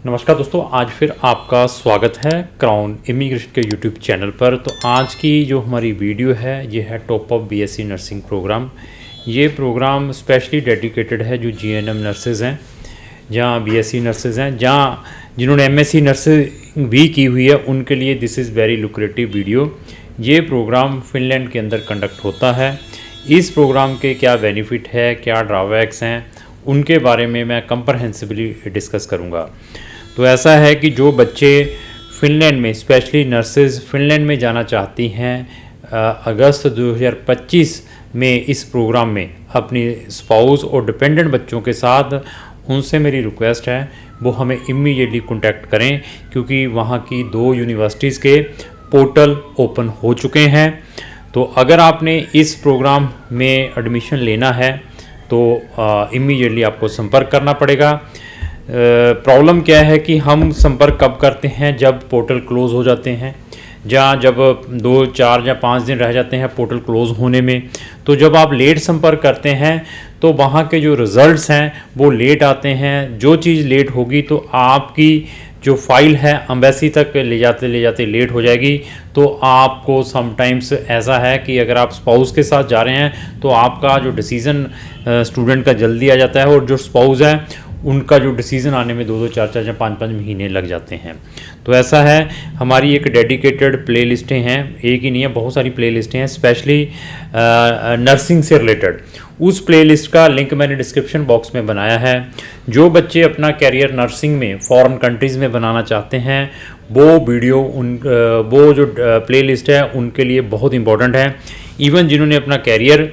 नमस्कार दोस्तों, आज फिर आपका स्वागत है क्राउन इमिग्रेशन के यूट्यूब चैनल पर। तो आज की जो हमारी वीडियो है ये है top up BSc nursing programme. ये प्रोग्राम स्पेशली डेडिकेटेड है जो जीएनएम नर्सेज़ हैं, जहाँ बीएससी नर्सेज़ हैं, जहाँ जिन्होंने एमएससी नर्सिंग भी की हुई है, उनके लिए this is very lucrative video. ये प्रोग्राम फिनलैंड के अंदर कंडक्ट होता है। इस प्रोग्राम के क्या बेनिफिट है, क्या ड्रॉबैक्स हैं, उनके बारे में मैं कंप्रहेंसिवली डिस्कस करूँगा। तो ऐसा है कि जो बच्चे फिनलैंड में, स्पेशली नर्सेज फिनलैंड में जाना चाहती हैं अगस्त 2025 में इस प्रोग्राम में अपनी स्पाउस और डिपेंडेंट बच्चों के साथ, उनसे मेरी रिक्वेस्ट है वो हमें इमीडिएटली कॉन्टैक्ट करें, क्योंकि वहाँ की 2 यूनिवर्सिटीज़ के पोर्टल ओपन हो चुके हैं। तो अगर आपने इस प्रोग्राम में एडमिशन लेना है तो इमीडिएटली आपको संपर्क करना पड़ेगा। प्रॉब्लम क्या है कि हम संपर्क कब करते हैं, जब पोर्टल क्लोज़ हो जाते हैं, जब 2, 4 या 5 दिन रह जाते हैं पोर्टल क्लोज़ होने में। तो जब आप लेट संपर्क करते हैं तो वहाँ के जो रिज़ल्ट्स हैं वो लेट आते हैं। जो चीज़ लेट होगी तो आपकी जो फाइल है एम्बेसी तक ले जाते लेट हो जाएगी। तो आपको समटाइम्स ऐसा है कि अगर आप स्पाउस के साथ जा रहे हैं तो आपका जो डिसीज़न स्टूडेंट का जल्दी आ जाता है, और जो स्पाउस है उनका जो डिसीज़न आने में 2-2, 4-4 या 5-5 महीने लग जाते हैं। तो ऐसा है, हमारी एक डेडिकेटेड प्ले लिस्टें हैं, एक ही नहीं है, बहुत सारी प्ले लिस्टें हैं स्पेशली नर्सिंग से रिलेटेड। उस प्ले लिस्ट का लिंक मैंने डिस्क्रिप्शन बॉक्स में बनाया है। जो बच्चे अपना कैरियर नर्सिंग में फॉरेन कंट्रीज़ में बनाना चाहते हैं, वो वीडियो वो जो प्ले लिस्ट है उनके लिए बहुत इंपॉर्टेंट है। इवन जिन्होंने अपना कैरियर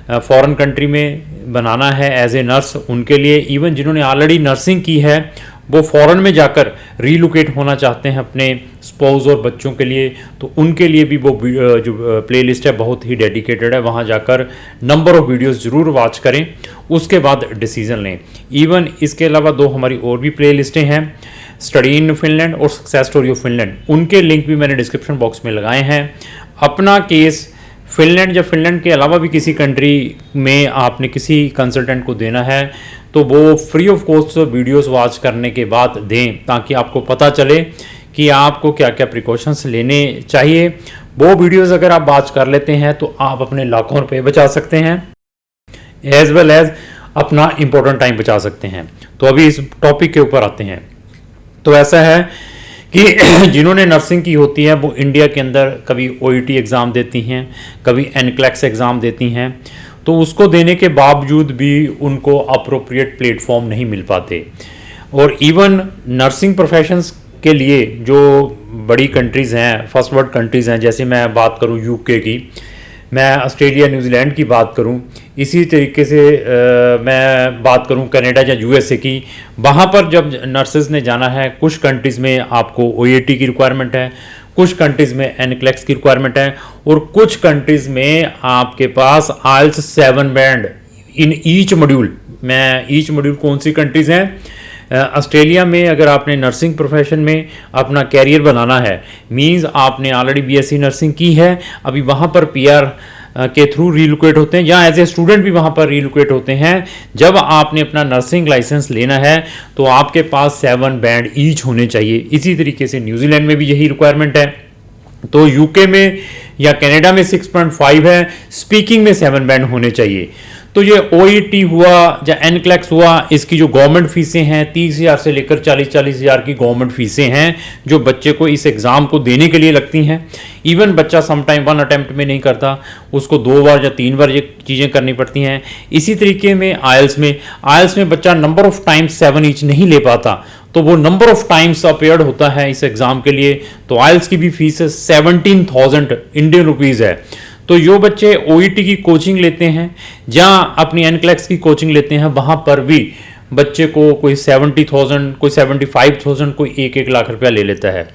फॉरेन कंट्री में बनाना है एज ए नर्स, उनके लिए, इवन जिन्होंने ऑलरेडी नर्सिंग की है वो फॉरेन में जाकर रीलोकेट होना चाहते हैं अपने स्पाउस और बच्चों के लिए, तो उनके लिए भी वो जो प्ले लिस्ट है बहुत ही डेडिकेटेड है। वहाँ जाकर नंबर ऑफ़ वीडियोस ज़रूर वॉच करें, उसके बाद डिसीज़न लें। इवन इसके अलावा 2 हमारी और भी प्ले लिस्टें हैं, स्टडी इन फिनलैंड और सक्सेस स्टोरी ऑफ फिनलैंड। उनके लिंक भी मैंने डिस्क्रिप्शन बॉक्स में लगाए हैं। अपना केस फिनलैंड या फिनलैंड के अलावा भी किसी कंट्री में आपने किसी कंसल्टेंट को देना है तो वो free of cost videos watch करने के बाद दें, ताकि आपको पता चले कि आपको क्या क्या प्रिकॉशंस लेने चाहिए। वो वीडियोस अगर आप वॉच कर लेते हैं तो आप अपने लाखों रुपए बचा सकते हैं, एज वेल एज अपना इम्पोर्टेंट टाइम बचा सकते हैं। तो अभी इस टॉपिक के ऊपर आते हैं। तो ऐसा है कि जिन्होंने नर्सिंग की होती है वो इंडिया के अंदर कभी ओईटी एग्ज़ाम देती हैं, कभी एनक्लेक्स एग्ज़ाम देती हैं, तो उसको देने के बावजूद भी उनको अप्रोप्रिएट प्लेटफॉर्म नहीं मिल पाते। और इवन नर्सिंग प्रोफेशंस के लिए जो बड़ी कंट्रीज़ हैं, फर्स्ट वर्ल्ड कंट्रीज़ हैं, जैसे मैं बात करूं यूके की, मैं ऑस्ट्रेलिया न्यूजीलैंड की बात करूं, इसी तरीके से मैं बात करूं कनाडा या यूएसए की, वहाँ पर जब नर्सेज ने जाना है, कुछ कंट्रीज़ में आपको ओईटी की रिक्वायरमेंट है, कुछ कंट्रीज़ में एनक्लेक्स की रिक्वायरमेंट है, और कुछ कंट्रीज़ में आपके पास आइल्स 7 बैंड इन ईच मॉड्यूल। मैं ईच मॉड्यूल कौन सी कंट्रीज़ हैं? ऑस्ट्रेलिया में अगर आपने नर्सिंग प्रोफेशन में अपना कैरियर बनाना है, मींस आपने ऑलरेडी बीएससी नर्सिंग की है, अभी वहाँ पर पीआर के थ्रू रीलोकेट होते हैं, या एज ए स्टूडेंट भी वहाँ पर रीलोकेट होते हैं। जब आपने अपना नर्सिंग लाइसेंस लेना है तो आपके पास 7 बैंड ईच होने चाहिए। इसी तरीके से न्यूजीलैंड में भी यही रिक्वायरमेंट है। तो यूके में या कनाडा में 6.5 है, स्पीकिंग में 7 बैंड होने चाहिए। तो ये ओईटी हुआ या एनक्लेक्स हुआ, इसकी जो गवर्नमेंट फीसें हैं 30,000 से लेकर 40,000 की गवर्नमेंट फीसें हैं जो बच्चे को इस एग्ज़ाम को देने के लिए लगती हैं। इवन बच्चा समटाइम 1 अटैम्प्ट में नहीं करता, उसको 2 बार या 3 बार ये चीज़ें करनी पड़ती हैं। इसी तरीके में आइल्स में बच्चा नंबर ऑफ टाइम्स 7 ईच नहीं ले पाता, तो वो नंबर ऑफ टाइम्स अपेयर्ड होता है इस एग्ज़ाम के लिए। तो आइल्स की भी फीस 17,000 इंडियन रुपीज़ है। तो जो बच्चे ओईटी की कोचिंग लेते हैं या अपनी एनक्लेक्स की कोचिंग लेते हैं, वहाँ पर भी बच्चे को कोई 70,000, कोई 75,000, कोई 1-1 लाख रुपया ले लेता है।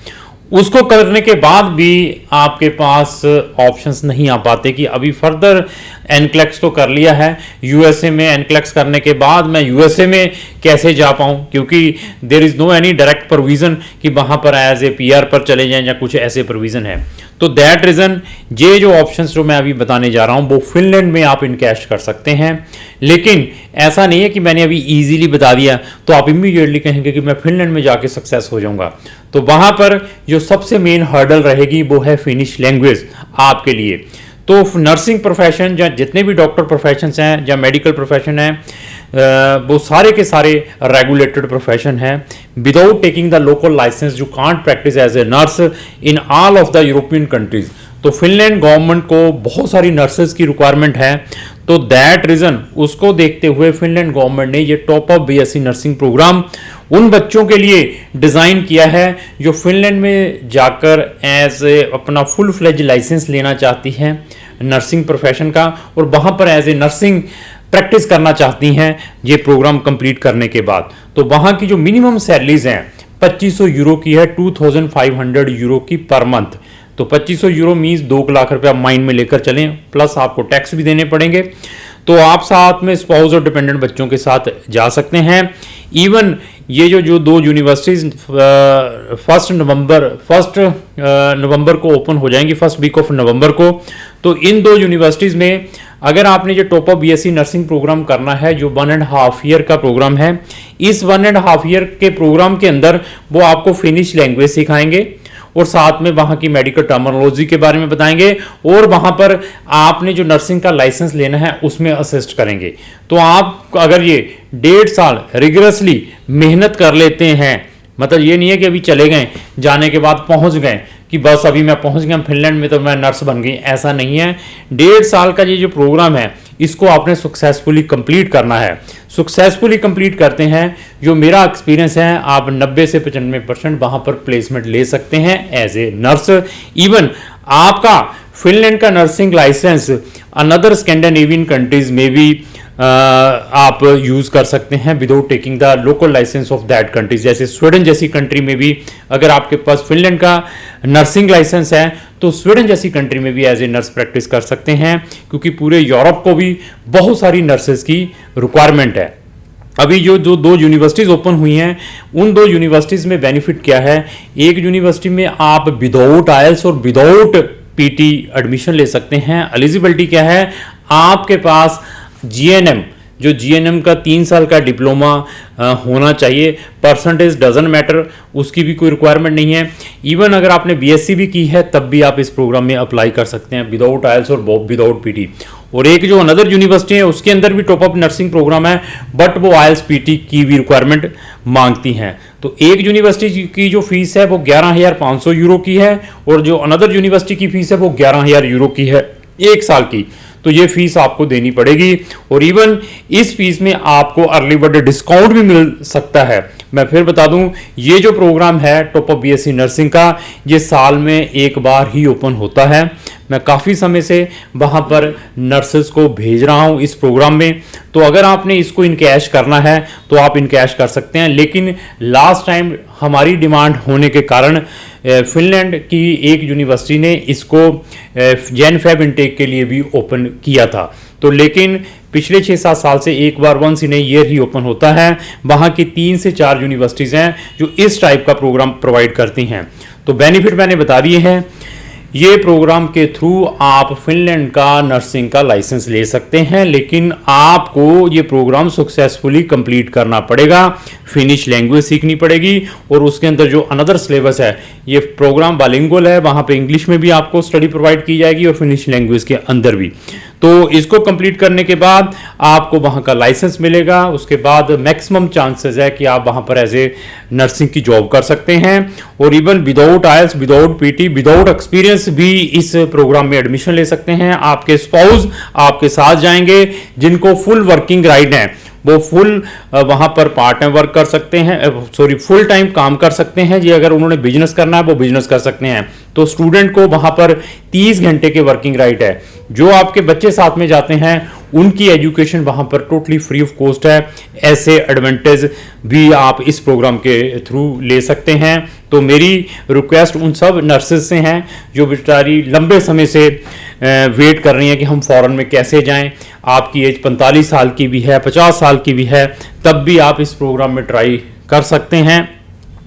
उसको करने के बाद भी आपके पास ऑप्शंस नहीं आ पाते कि अभी फर्दर एनक्लेक्स तो कर लिया है, यूएसए में एनक्लेक्स करने के बाद मैं यूएसए में कैसे जा पाऊँ, क्योंकि there is no any direct provision कि वहाँ पर एज ए पीआर पर चले जाएं या कुछ ऐसे प्रोविज़न है। तो दैट रीज़न ये जो ऑप्शंस जो मैं अभी बताने जा रहा हूँ वो फिनलैंड में आप इनकैश कर सकते हैं। लेकिन ऐसा नहीं है कि मैंने अभी इजीली बता दिया तो आप इमीडिएटली कहेंगे कि मैं फिनलैंड में जाके सक्सेस हो जाऊंगा। तो वहाँ पर जो सबसे मेन हर्डल रहेगी वो है फिनिश लैंग्वेज आपके लिए। तो नर्सिंग प्रोफेशन या जितने भी डॉक्टर प्रोफेशंस हैं या मेडिकल प्रोफेशन हैं वो सारे के सारे रेगुलेटेड प्रोफेशन हैं। Without taking the local licence you can't practise as a nurse in all of the European countries. तो फिनलैंड गवर्नमेंट को बहुत सारी नर्सेज की रिक्वायरमेंट है, तो दैट रीज़न उसको देखते हुए फिनलैंड गवर्नमेंट ने ये top up BSc nursing programme उन बच्चों के लिए डिज़ाइन किया है जो फिनलैंड में जाकर एज अपना फुल फ्लेज लाइसेंस लेना चाहती हैं नर्सिंग प्रोफेशन का, और वहाँ पर एज ए नर्सिंग प्रैक्टिस करना चाहती हैं ये प्रोग्राम कंप्लीट करने के बाद। तो वहाँ की जो मिनिमम सैलरीज हैं 2500 यूरो की है, 2500 यूरो की पर मंथ। तो 2500 यूरो मीन्स 2 लाख रुपया माइंड में लेकर चलें, प्लस आपको टैक्स भी देने पड़ेंगे। तो आप साथ में स्पाउस और डिपेंडेंट बच्चों के साथ जा सकते हैं। इवन ये जो 2 यूनिवर्सिटीज़ 1 नवंबर को ओपन हो जाएंगी, फर्स्ट वीक ऑफ नवंबर को। तो इन 2 यूनिवर्सिटीज़ में अगर आपने जो top up BSc nursing programme करना है जो 1.5 ईयर का प्रोग्राम है, इस 1.5 ईयर के प्रोग्राम के अंदर वो आपको फिनिश लैंग्वेज सिखाएंगे और साथ में वहाँ की मेडिकल टर्मिनोलॉजी के बारे में बताएंगे, और वहाँ पर आपने जो नर्सिंग का लाइसेंस लेना है उसमें असिस्ट करेंगे। तो आप अगर ये 1.5 साल रिगरसली मेहनत कर लेते हैं, मतलब ये नहीं है कि अभी चले गए जाने के बाद पहुँच गए कि बस अभी मैं पहुँच गया फिनलैंड में तो मैं नर्स बन गई, ऐसा नहीं है। 1.5 साल का ये जो प्रोग्राम है इसको आपने सक्सेसफुली कंप्लीट करना है। सक्सेसफुली कंप्लीट करते हैं, जो मेरा एक्सपीरियंस है, आप 90 से 95% वहाँ पर प्लेसमेंट ले सकते हैं एज ए नर्स। इवन आपका फिनलैंड का nursing licence another Scandinavian countries में भी आप यूज़ कर सकते हैं without taking the local licence of that countries. जैसे स्वीडन जैसी कंट्री में भी अगर आपके पास फिनलैंड का नर्सिंग लाइसेंस है तो स्वीडन जैसी कंट्री में भी एज ए नर्स प्रैक्टिस कर सकते हैं, क्योंकि पूरे यूरोप को भी बहुत सारी नर्सेज की रिक्वायरमेंट है। अभी जो 2 यूनिवर्सिटीज़ ओपन हुई हैं उन 2 यूनिवर्सिटीज़ में बेनिफिट क्या है, एक यूनिवर्सिटी में आप विदाउट आइल्स और विदाउट पीटी एडमिशन ले सकते हैं। एलिजिबिलिटी क्या है, आपके पास जीएनएम जो जीएनएम का 3 साल का डिप्लोमा होना चाहिए। परसेंटेज डजंट मैटर, उसकी भी कोई रिक्वायरमेंट नहीं है। इवन अगर आपने बीएससी भी की है तब भी आप इस प्रोग्राम में अप्लाई कर सकते हैं विदाउट आइल्स और विदाउट पीटी। और एक जो अनदर यूनिवर्सिटी है उसके अंदर भी टॉप अप नर्सिंग प्रोग्राम है, बट वो आइल्स पीटी की भी रिक्वायरमेंट मांगती हैं। तो एक यूनिवर्सिटी की जो फीस है वो 11,500 यूरो की है, और जो अनदर यूनिवर्सिटी की फीस है वो 11,000 यूरो की है 1 साल की। तो ये फीस आपको देनी पड़ेगी, और इवन इस फीस में आपको अर्ली बर्थ डिस्काउंट भी मिल सकता है। मैं फिर बता दूं, ये जो प्रोग्राम है टॉप अप बीएससी नर्सिंग का, ये साल में 1 बार ही ओपन होता है। मैं काफ़ी समय से वहाँ पर नर्सेस को भेज रहा हूँ इस प्रोग्राम में। तो अगर आपने इसको इनकैश करना है तो आप इनकैश कर सकते हैं, लेकिन लास्ट टाइम हमारी डिमांड होने के कारण फिनलैंड की एक यूनिवर्सिटी ने इसको जैन फेब इनटेक के लिए भी ओपन किया था। तो लेकिन पिछले 6-7 साल से एक बार वंस इन ए ईयर ही ओपन होता है। वहाँ की 3 से 4 यूनिवर्सिटीज़ हैं जो इस टाइप का प्रोग्राम प्रोवाइड करती हैं। तो बेनिफिट मैंने बता दिए हैं। ये प्रोग्राम के थ्रू आप फिनलैंड का नर्सिंग का लाइसेंस ले सकते हैं, लेकिन आपको ये प्रोग्राम सक्सेसफुली कंप्लीट करना पड़ेगा। फिनिश लैंग्वेज सीखनी पड़ेगी, और उसके अंदर जो अनदर सिलेबस है, ये प्रोग्राम बाइलिंगुअल है, वहाँ पे इंग्लिश में भी आपको स्टडी प्रोवाइड की जाएगी और फिनिश लैंग्वेज के अंदर भी। तो इसको कंप्लीट करने के बाद आपको वहाँ का लाइसेंस मिलेगा। उसके बाद मैक्सिमम चांसेस है कि आप वहाँ पर एज ए नर्सिंग की जॉब कर सकते हैं, और इवन विदाउट आइल्स, विदाउट पीटी, विदाउट एक्सपीरियंस भी इस प्रोग्राम में एडमिशन ले सकते हैं। आपके स्पाउस आपके साथ जाएंगे, जिनको फुल वर्किंग राइट है वो फुल वहाँ पर पार्ट टाइम वर्क कर सकते हैं, फुल टाइम काम कर सकते हैं जी। अगर उन्होंने बिजनेस करना है वो बिजनेस कर सकते हैं। तो स्टूडेंट को वहाँ पर 30 घंटे के वर्किंग राइट है। जो आपके बच्चे साथ में जाते हैं उनकी एजुकेशन वहाँ पर टोटली फ्री ऑफ कॉस्ट है। ऐसे एडवांटेज भी आप इस प्रोग्राम के थ्रू ले सकते हैं। तो मेरी रिक्वेस्ट उन सब नर्सेज से हैं जो बेचारी लंबे समय से वेट कर रही हैं कि हम फॉरेन में कैसे जाएं। आपकी एज 45 साल की भी है, 50 साल की भी है, तब भी आप इस प्रोग्राम में ट्राई कर सकते हैं।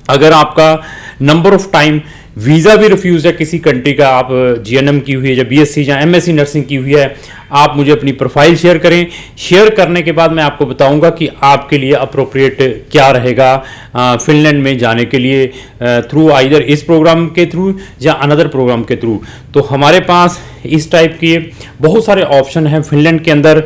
अगर आपका नंबर ऑफ टाइम वीज़ा भी रिफ्यूज़ है किसी कंट्री का, आप जीएनएम की हुई है या बीएससी या एमएससी नर्सिंग की हुई है, आप मुझे अपनी प्रोफाइल शेयर करें। शेयर करने के बाद मैं आपको बताऊंगा कि आपके लिए अप्रोप्रिएट क्या रहेगा फिनलैंड में जाने के लिए, थ्रू आइदर इस प्रोग्राम के थ्रू या अनदर प्रोग्राम के थ्रू। तो हमारे पास इस टाइप के बहुत सारे ऑप्शन हैं फिनलैंड के अंदर।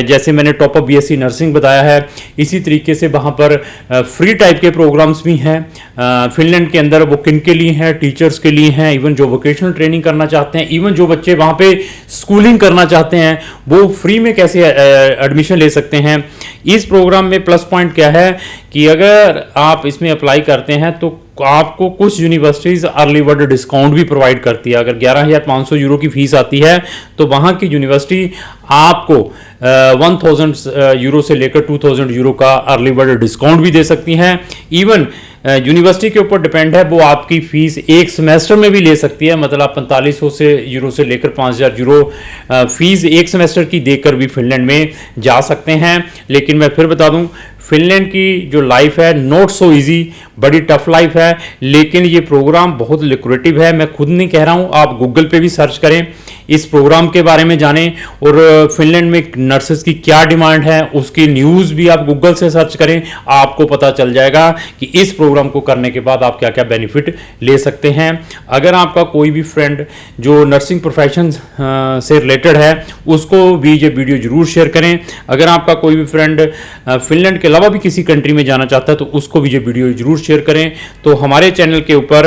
जैसे मैंने टॉप अप बीएससी नर्सिंग बताया है, इसी तरीके से वहाँ पर फ्री टाइप के प्रोग्राम्स भी हैं फिनलैंड के अंदर। वो किन के लिए हैं? टीचर्स के लिए हैं, इवन जो वोकेशनल ट्रेनिंग करना चाहते हैं, इवन जो बच्चे वहाँ पे स्कूलिंग करना चाहते हैं वो फ्री में कैसे एडमिशन ले सकते हैं। इस प्रोग्राम में प्लस पॉइंट क्या है कि अगर आप इसमें अप्लाई करते हैं तो आपको कुछ यूनिवर्सिटीज़ अर्ली बर्ड डिस्काउंट भी प्रोवाइड करती है। अगर 11,500 यूरो की फीस आती है तो वहाँ की यूनिवर्सिटी आपको 1,000 यूरो से लेकर 2,000 यूरो का अर्ली बर्ड डिस्काउंट भी दे सकती हैं। इवन यूनिवर्सिटी के ऊपर डिपेंड है, वो आपकी फ़ीस एक सेमेस्टर में भी ले सकती है। मतलब आप 4500 से यूरो से लेकर 5,000 यूरो फीस एक सेमेस्टर की देकर भी फिनलैंड में जा सकते हैं। लेकिन मैं फिर बता दूं, फिनलैंड की जो लाइफ है नॉट सो इजी, बड़ी टफ लाइफ है, लेकिन ये प्रोग्राम बहुत लिक्रेटिव है। मैं खुद नहीं कह रहा हूँ, आप गूगल पे भी सर्च करें, इस प्रोग्राम के बारे में जानें, और फिनलैंड में नर्सेस की क्या डिमांड है उसकी न्यूज़ भी आप गूगल से सर्च करें, आपको पता चल जाएगा कि इस प्रोग्राम को करने के बाद आप क्या क्या बेनिफिट ले सकते हैं। अगर आपका कोई भी फ्रेंड जो नर्सिंग प्रोफेशन से रिलेटेड है उसको भी ये वीडियो जरूर शेयर करें। अगर आपका कोई भी फ्रेंड फिनलैंड के अलावा भी किसी कंट्री में जाना चाहता है तो उसको भी ये वीडियो जरूर शेयर करें। तो हमारे चैनल के ऊपर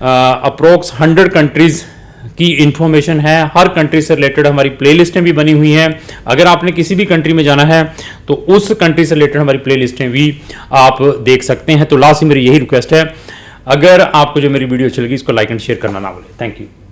अप्रोक्स 100 कंट्रीज़ की इंफॉर्मेशन है, हर कंट्री से रिलेटेड हमारी प्लेलिस्टें भी बनी हुई हैं। अगर आपने किसी भी कंट्री में जाना है तो उस कंट्री से रिलेटेड हमारी प्लेलिस्टें भी आप देख सकते हैं। तो लास्ट में मेरी यही रिक्वेस्ट है, अगर आपको जो मेरी वीडियो अच्छी लगी इसको लाइक एंड शेयर करना ना भूलें। Thank you.